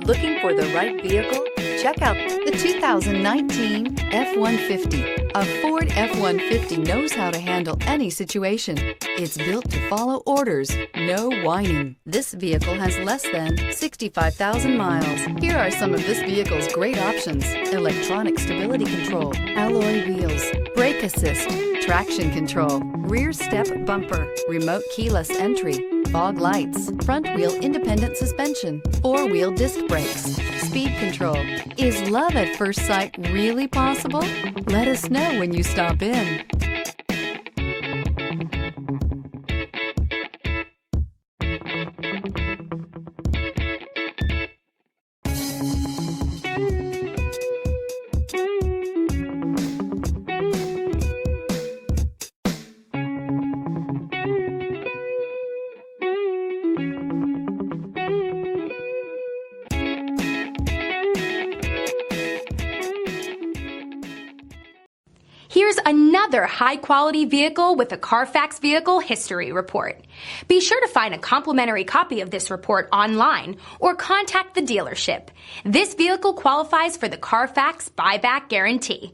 Looking for the right vehicle? Check out the 2019 F-150. A Ford F-150 knows how to handle any situation. It's built to follow orders, no whining. This vehicle has less than 65,000 miles. Here are some of this vehicle's great options: electronic stability control, alloy wheels, brake assist, traction control, rear step bumper, remote keyless entry, fog lights, front wheel independent suspension, four-wheel disc brakes, speed control. Is love at first sight really possible? Let us know when you stop in. Here's another high-quality vehicle with a Carfax Vehicle History Report. Be sure to find a complimentary copy of this report online or contact the dealership. This vehicle qualifies for the Carfax Buyback Guarantee.